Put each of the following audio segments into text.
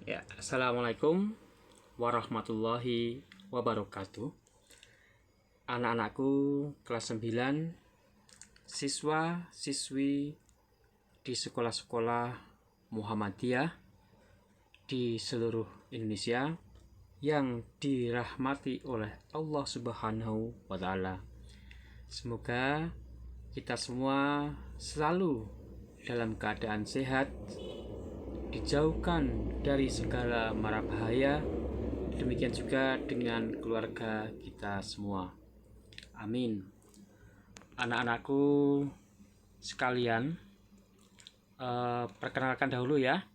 Ya, Assalamualaikum warahmatullahi wabarakatuh. Anak-anakku kelas 9, siswa-siswi di sekolah-sekolah Muhammadiyah di seluruh Indonesia yang dirahmati oleh Allah Subhanahu wa Ta'ala. Semoga kita semua selalu dalam keadaan sehat, dijauhkan dari segala mara bahaya, demikian juga dengan keluarga kita semua. Amin. Anak-anakku sekalian, perkenalkan dahulu ya.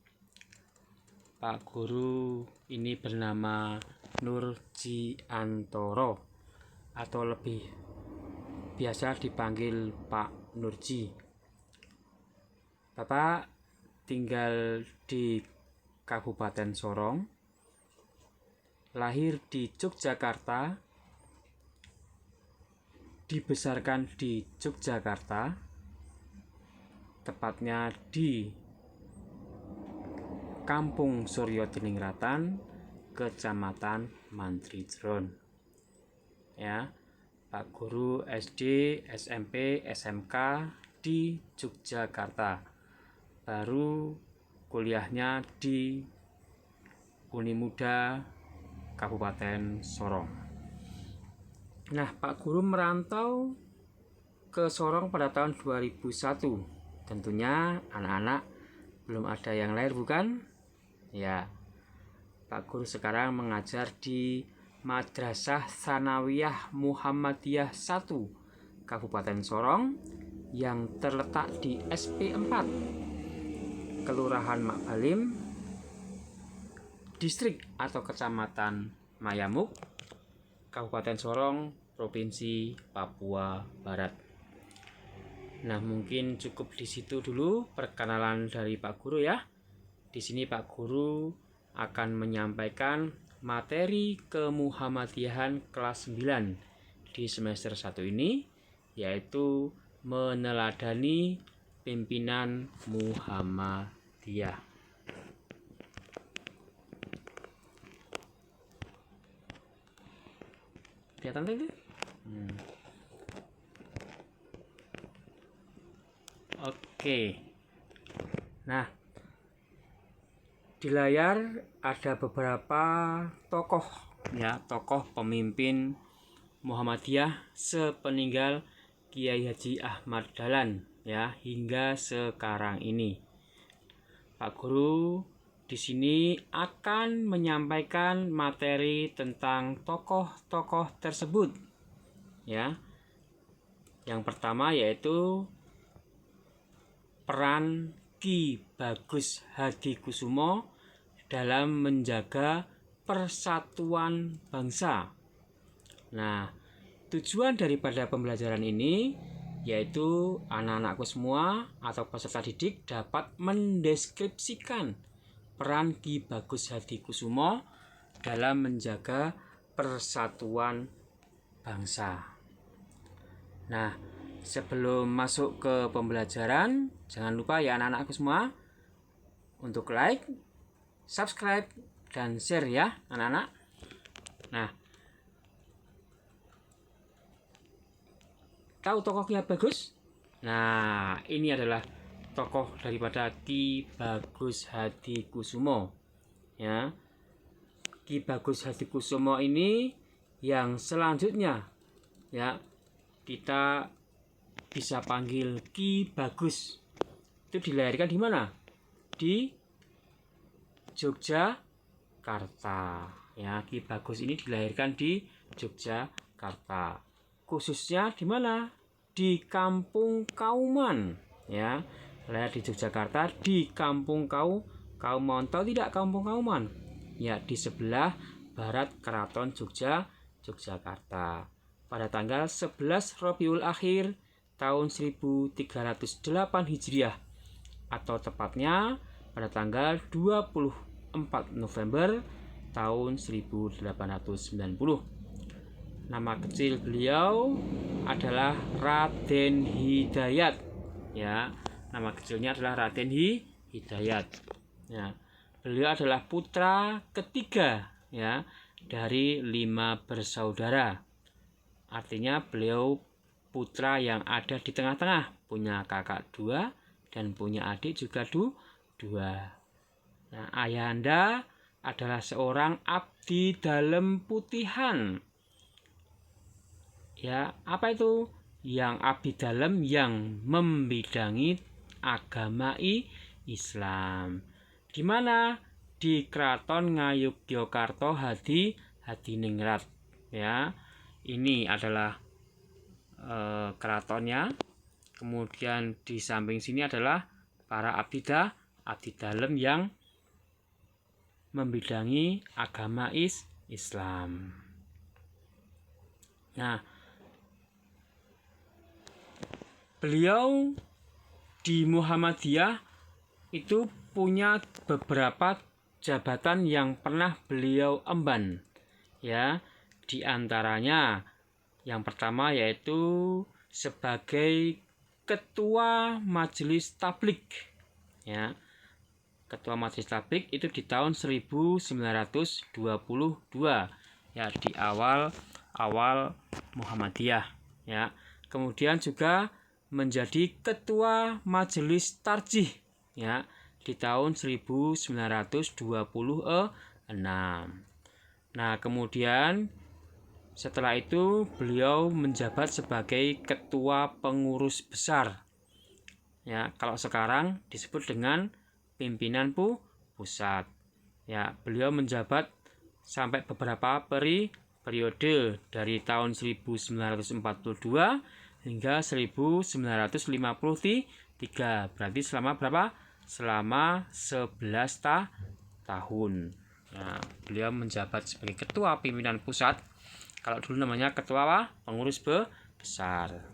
Pak Guru ini bernama Nurji Antoro atau lebih biasa dipanggil Pak Nurji. Bapak tinggal di Kabupaten Sorong, lahir di Yogyakarta, dibesarkan di Yogyakarta, tepatnya di Kampung Suryo Diningratan, Kecamatan Mantrijron. Ya, Pak Guru SD, SMP, SMK di Yogyakarta. Baru kuliahnya di Unimuda Kabupaten Sorong. Nah, Pak Guru merantau ke Sorong pada tahun 2001. Tentunya anak-anak belum ada yang lahir, bukan? Ya, Pak Guru sekarang mengajar di Madrasah Tsanawiyah Muhammadiyah 1 Kabupaten Sorong yang terletak di SP 4 Kelurahan Makbalim, Distrik atau Kecamatan Mayamuk, Kabupaten Sorong, Provinsi Papua Barat. Nah, mungkin cukup di situ dulu perkenalan dari Pak Guru ya. Di sini Pak Guru akan menyampaikan materi kemuhammadiyahan kelas 9 di semester 1 ini, yaitu meneladani pimpinan Muhammadiyah. Kelihatan tadi? Oke. Nah, di layar ada beberapa tokoh ya, tokoh pemimpin Muhammadiyah sepeninggal Kiai Haji Ahmad Dahlan ya, hingga sekarang ini. Pak Guru di sini akan menyampaikan materi tentang tokoh-tokoh tersebut ya. Yang pertama yaitu peran Ki Bagus Hadikusumo dalam menjaga persatuan bangsa. Nah, tujuan daripada pembelajaran ini yaitu anak-anakku semua atau peserta didik dapat mendeskripsikan peran Ki Bagus Hadikusumo dalam menjaga persatuan bangsa. Nah, sebelum masuk ke pembelajaran, jangan lupa ya anak-anakku semua untuk like, subscribe, dan share ya anak-anak. Nah, tahu tokoh Ki Bagus? Nah, ini adalah tokoh daripada Ki Bagus Hadikusumo ya. Ki Bagus Hadikusumo ini yang selanjutnya ya kita bisa panggil Ki Bagus. Itu dilahirkan di mana? Di Yogyakarta ya. Ki Bagus ini dilahirkan di Yogyakarta. Khususnya di mana? Di Kampung Kauman ya. Lahir di Yogyakarta di Kampung Kauman. Tahu tidak Kampung Kauman? Ya, di sebelah barat Keraton Yogyakarta. Pada tanggal 11 Rabiul Akhir tahun 1308 Hijriah atau tepatnya pada tanggal 24 November tahun 1890. Nama kecil beliau adalah Raden Hidayat ya. Nama kecilnya adalah Raden Hidayat ya. beliau adalah putra ketiga ya dari 5 bersaudara. Artinya beliau putra yang ada di tengah-tengah, punya kakak 2 dan punya adik juga 2. Nah, ayahanda adalah seorang abdi dalam putihan. Ya, apa itu? Yang abdi dalam yang membidangi agama Islam. Di mana? Di Kraton Ngayogyakarta Hadiningrat. Ya, ini adalah keratonnya. Kemudian di samping sini adalah para abdi dalam yang membidangi agama Islam. Nah, beliau di Muhammadiyah itu punya beberapa jabatan yang pernah beliau emban. Ya, di antaranya yang pertama yaitu sebagai Ketua Majelis Tabligh. Ya. Ketua Majelis Tabligh itu di tahun 1922 ya, di awal Muhammadiyah ya. Kemudian juga menjadi Ketua Majelis Tarjih ya di tahun 1926. Nah, kemudian setelah itu beliau menjabat sebagai Ketua Pengurus Besar. Ya, kalau sekarang disebut dengan pimpinan pusat. Ya, beliau menjabat sampai beberapa periode dari tahun 1942 hingga 1953. Berarti selama berapa? Selama 11 tahun. Nah, beliau menjabat sebagai ketua pimpinan pusat. Kalau dulu namanya ketua pengurus besar.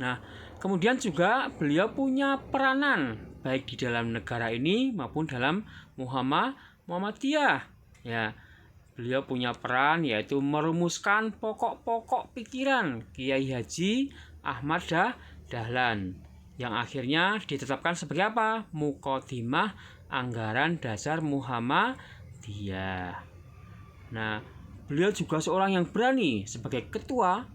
Nah, kemudian juga beliau punya peranan baik di dalam negara ini maupun dalam Muhammadiyah. Ya, beliau punya peran yaitu merumuskan pokok-pokok pikiran Kiai Haji Ahmad Dahlan yang akhirnya ditetapkan sebagai apa? Muqaddimah Anggaran Dasar Muhammadiyah. Nah, beliau juga seorang yang berani sebagai ketua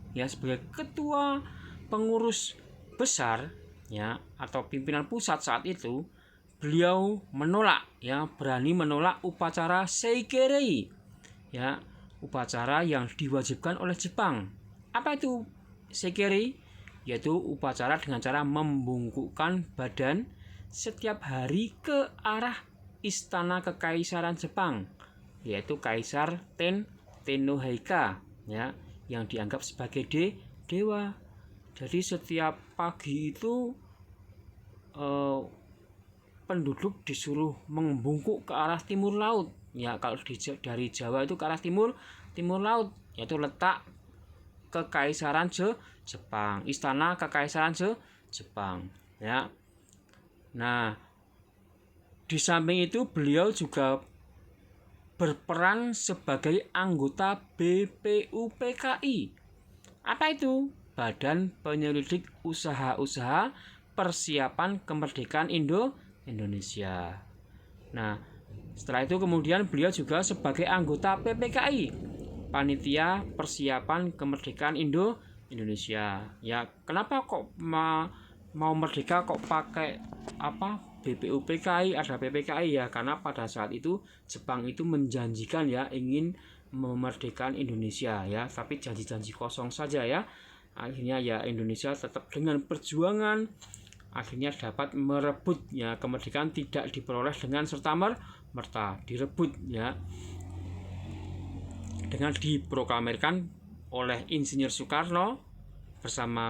pengurus besar ya atau pimpinan pusat saat itu. Beliau berani menolak upacara Seikirei ya, upacara yang diwajibkan oleh Jepang. Apa itu Seikirei? Yaitu upacara dengan cara membungkukkan badan setiap hari ke arah istana kekaisaran Jepang, yaitu Kaisar Tennohika ya, yang dianggap sebagai dewa. Jadi setiap pagi itu penduduk disuruh membungkuk ke arah timur laut. Ya, kalau dari Jawa itu ke arah timur laut, yaitu letak kekaisaran Jepang, istana kekaisaran Jepang. Ya. Nah, di samping itu beliau juga berperan sebagai anggota BPUPKI. Apa itu? Badan Penyelidik Usaha-usaha Persiapan Kemerdekaan Indonesia. Nah, setelah itu kemudian beliau juga sebagai anggota PPKI, Panitia Persiapan Kemerdekaan Indonesia. Ya, kenapa kok mau merdeka kok pakai apa? BPUPKI, ada PPKI ya, karena pada saat itu Jepang itu menjanjikan ya ingin memerdekakan Indonesia ya, tapi janji-janji kosong saja ya. Akhirnya ya Indonesia tetap dengan perjuangan akhirnya dapat merebut ya, kemerdekaan tidak diperoleh dengan serta-merta, direbut ya, dengan diproklamirkan oleh Insinyur Soekarno bersama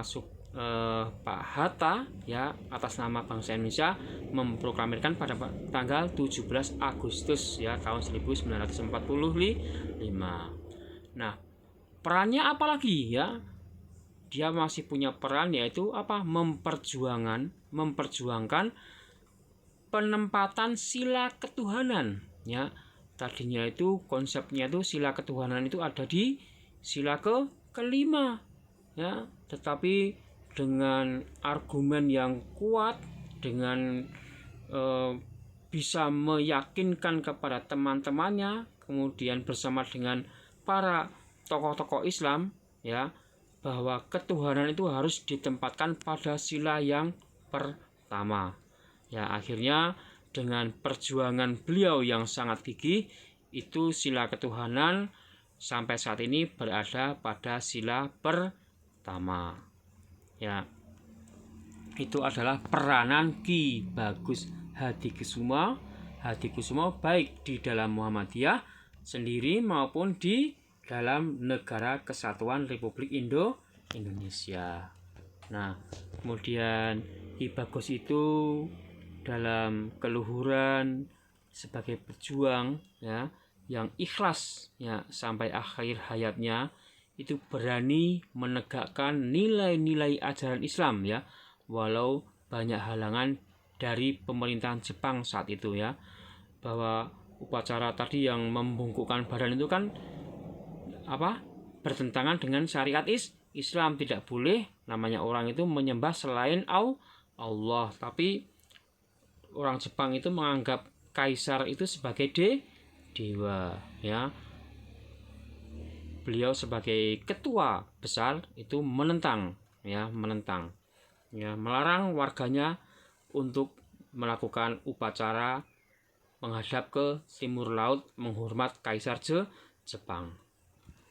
Pak Hatta ya, atas nama bangsa Indonesia, memproklamirkan pada tanggal 17 Agustus ya tahun 1945. Nah, perannya apa lagi ya? Dia masih punya peran yaitu apa? Memperjuangkan penempatan sila ketuhanan ya. Tadinya itu konsepnya itu sila ketuhanan itu ada di sila kelima ya, tetapi dengan argumen yang kuat, dengan bisa meyakinkan kepada teman-temannya, kemudian bersama dengan para tokoh-tokoh Islam, ya, bahwa ketuhanan itu harus ditempatkan pada sila yang pertama. Ya, akhirnya dengan perjuangan beliau yang sangat gigih, itu sila ketuhanan sampai saat ini berada pada sila pertama. Ya, itu adalah peranan Ki Bagus Hadikusumo baik di dalam Muhammadiyah sendiri maupun di dalam Negara Kesatuan Republik Indonesia. Nah, kemudian Ki Bagus itu dalam keluhuran sebagai pejuang, ya, yang ikhlas, ya, sampai akhir hayatnya itu berani menegakkan nilai-nilai ajaran Islam, ya, walau banyak halangan dari pemerintahan Jepang saat itu, ya, bahwa upacara tadi yang membungkukkan badan itu kan bertentangan dengan syariat Islam. Tidak boleh namanya orang itu menyembah selain Allah, tapi orang Jepang itu menganggap kaisar itu sebagai dewa, ya. Beliau sebagai ketua besar itu menentang, melarang warganya untuk melakukan upacara menghadap ke timur laut menghormat kaisar Jepang.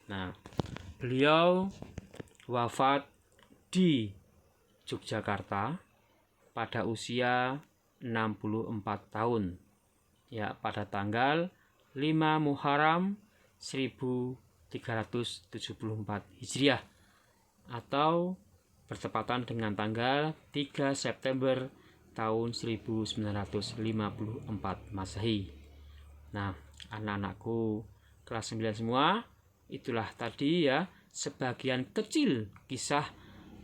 Nah, beliau wafat di Yogyakarta pada usia 64 tahun, ya, pada tanggal 5 Muharram 1374 Hijriah atau bertepatan dengan tanggal 3 September tahun 1954 Masehi. Nah, anak-anakku kelas 9 semua, itulah tadi, ya, sebagian kecil kisah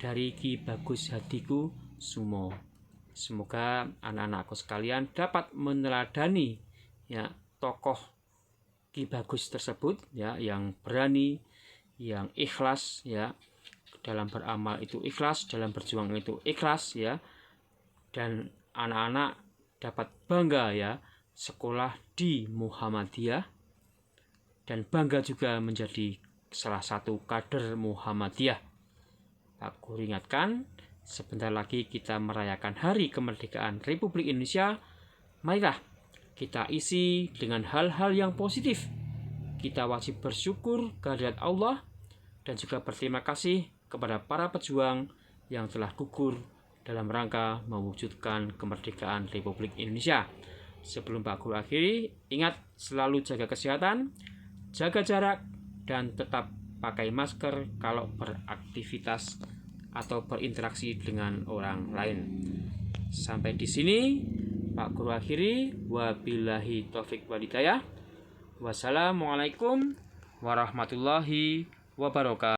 dari Ki Bagus Hadikusumo. Semoga anak-anakku sekalian dapat meneladani, ya, tokoh Ki Bagus tersebut, ya, yang berani, yang ikhlas, ya, dalam beramal itu ikhlas, dalam berjuang itu ikhlas, ya, dan anak-anak dapat bangga, ya, sekolah di Muhammadiyah dan bangga juga menjadi salah satu kader Muhammadiyah. Aku ingatkan, sebentar lagi kita merayakan Hari Kemerdekaan Republik Indonesia. Marilah kita isi dengan hal-hal yang positif. Kita wajib bersyukur kehadirat Allah dan juga berterima kasih kepada para pejuang yang telah gugur dalam rangka mewujudkan kemerdekaan Republik Indonesia. Sebelum Pak Guru akhiri, ingat selalu jaga kesehatan, jaga jarak, dan tetap pakai masker kalau beraktivitas atau berinteraksi dengan orang lain. Sampai di sini Pak Guru akhiri. Wabillahi taufik wal hidayah. Wassalamualaikum warahmatullahi wabarakatuh.